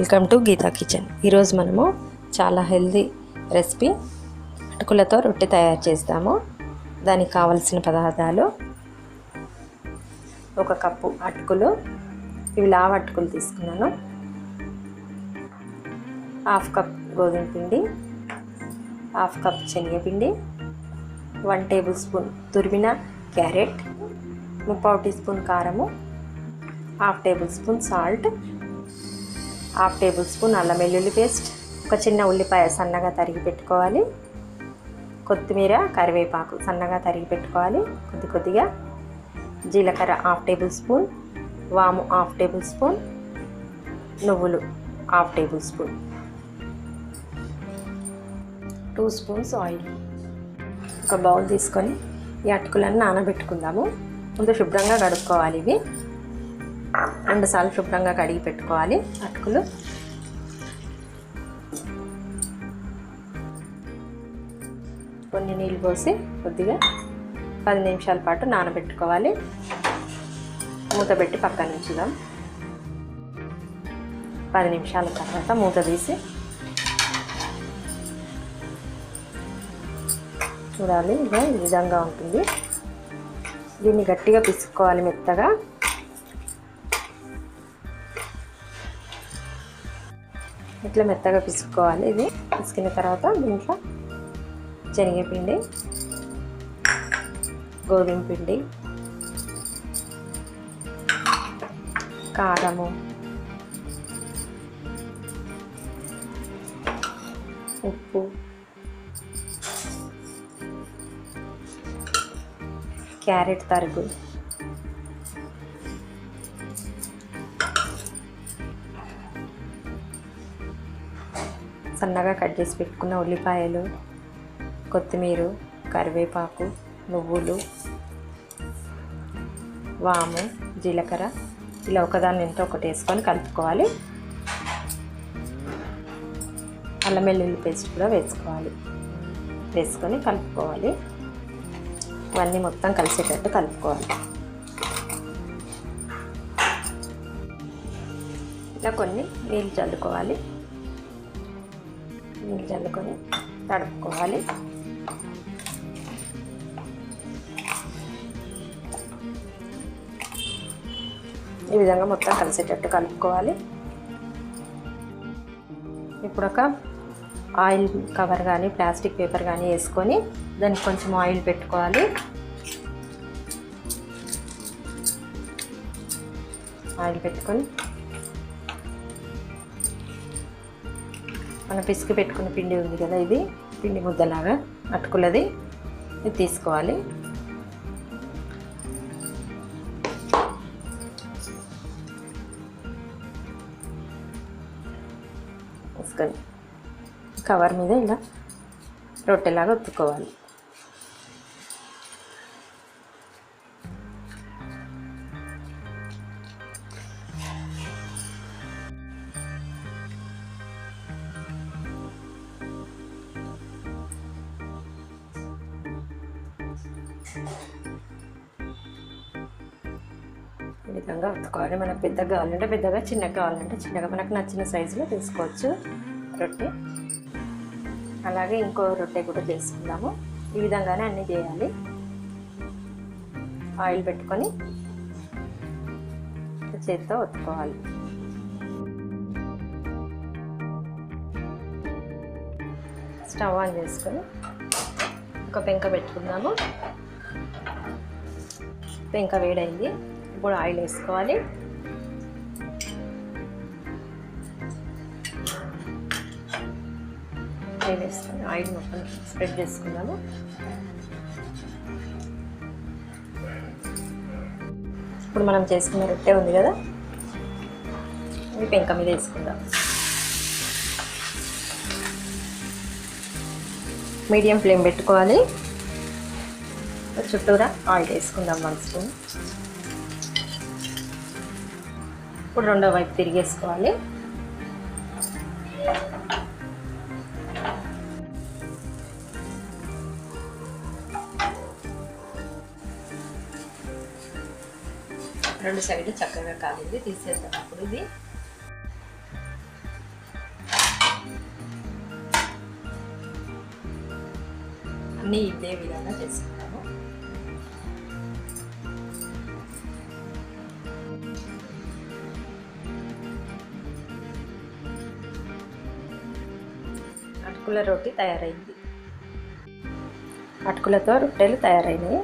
Welcome to Gita kitchen. ఈరోజు మనము చాలా హెల్దీ రెసిపీ అటుకులతో రొట్టె తయారు చేస్తాము. దానికి కావలసిన పదార్థాలు: 1 కప్పు అటుకులు, ఇవి లావు అటుకులు తీసుకున్నాను. 1/2 కప్ గోధుమ పిండి, 1/2 కప్ శనగపిండి, 1 టేబుల్ స్పూన్ తురిమిన క్యారెట్, 3/4 టీ స్పూన్ కారము, 1/2 table spoon salt, 1/2 table spoon అల్లం వెల్లుల్లి పేస్ట్, ఒక చిన్న ఉల్లిపాయ సన్నగా తరిగి పెట్టుకోవాలి, కొత్తిమీర కరివేపాకు సన్నగా తరిగి పెట్టుకోవాలి, కొద్దిగా జీలకర్ర 1/2 టేబుల్ స్పూన్, వాము 1/2 టేబుల్ స్పూన్, నువ్వులు 1/2 టేబుల్ స్పూన్, 2 స్పూన్స్ ఆయిల్. ఒక బౌల్ తీసుకొని ఈ అటుకులను నానబెట్టుకుందాము. ముందు శుభ్రంగా కడుక్కోవాలి. ఇవి 2 సార్లు శుభ్రంగా కడిగి పెట్టుకోవాలి. అటుకులు కొన్ని నీళ్ళు పోసి కొద్దిగా 10 నిమిషాల పాటు నానబెట్టుకోవాలి. మూత పెట్టి పక్కన ఉంచుదాం. 10 నిమిషాల తర్వాత మూత తీసి చూడాలి. ఇక ఈ విధంగా ఉంటుంది. దీన్ని గట్టిగా పిసుకోవాలి, మెత్తగా. ఇట్లా మెత్తగా పిసుకోవాలి. ఇది పిసికిన తర్వాత దీంట్లో శనగపిండి, గోధుమ పిండి, కారము, ఉప్పు, క్యారెట్ తరుగు, సన్నగా కట్ చేసి పెట్టుకున్న ఉల్లిపాయలు, కొత్తిమీర, కరివేపాకు, నువ్వులు, వాము, జీలకర్ర ఇలా ఒకదాని వెంట ఒకటి వేసుకొని కలుపుకోవాలి. అల్లం వెల్లుల్లి పేస్ట్ కూడా వేసుకొని కలుపుకోవాలి. ఇవన్నీ మొత్తం కలిసేటట్టు కలుపుకోవాలి. ఇలా కొన్ని నీళ్ళు చల్లుకోవాలి. నీళ్ళు చల్లుకొని తడుపుకోవాలి. ఈ విధంగా మొత్తం కలిసేటట్టు కలుపుకోవాలి. ఇప్పుడు ఒక ఆయిల్ కవర్ కానీ ప్లాస్టిక్ పేపర్ కానీ వేసుకొని దానికి కొంచెం ఆయిల్ పెట్టుకోవాలి. ఆయిల్ పెట్టుకొని మన పిసికి పెట్టుకున్న పిండి ఉంది కదా, ఇది పిండి ముద్దలాగా అటుకులది, ఇది తీసుకోవాలి. తీసుకొని కవర్ మీద ఇలా రొట్టెలాగా ఒత్తుకోవాలి. ఈ విధంగా ఒత్తుకోవాలి. మనకు పెద్దగా కావాలంటే పెద్దగా, చిన్నగా కావాలంటే చిన్నగా, మనకు నచ్చిన సైజులో తీసుకోవచ్చు రొట్టె. అలాగే ఇంకో రొట్టె కూడా చేసుకుందాము. ఈ విధంగానే అన్నీ చేయాలి. ఆయిల్ పెట్టుకొని చేతితో ఒత్తుకోవాలి. స్టవ్ ఆన్ చేసుకొని ఒక పెంక పెట్టుకుందాము. పెంక వేడైంది. ఇప్పుడు ఆయిల్ వేసుకోవాలి. ఆయిల్ వేసుకొని ఆయిల్ మొత్తం స్ప్రెడ్ చేసుకుందాము. ఇప్పుడు మనం చేసుకున్న రొట్టె ఉంది కదా, ఇది పెంక మీద వేసుకుందాం. మీడియం ఫ్లేమ్ పెట్టుకోవాలి. చుట్టూరా ఆయిల్ వేసుకుందాం 1 స్పూన్. ఇప్పుడు రెండో వైపు తిరిగేసుకోవాలి. రెండు సైడ్లు చక్కగా కాలింది. తీసేద్దాం. అప్పుడు ఇది అన్నీ ఇదే విధంగా చేసుకుంటాను. అటుకుల రోటి తయారైంది. అటుకులతో రొట్టెలు తయారైనాయి.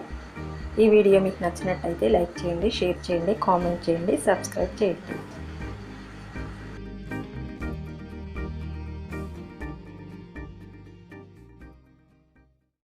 ఈ వీడియో మీకు నచ్చినట్టయితే లైక్ చేయండి, షేర్ చేయండి, కామెంట్ చేయండి, సబ్స్క్రైబ్ చేయండి.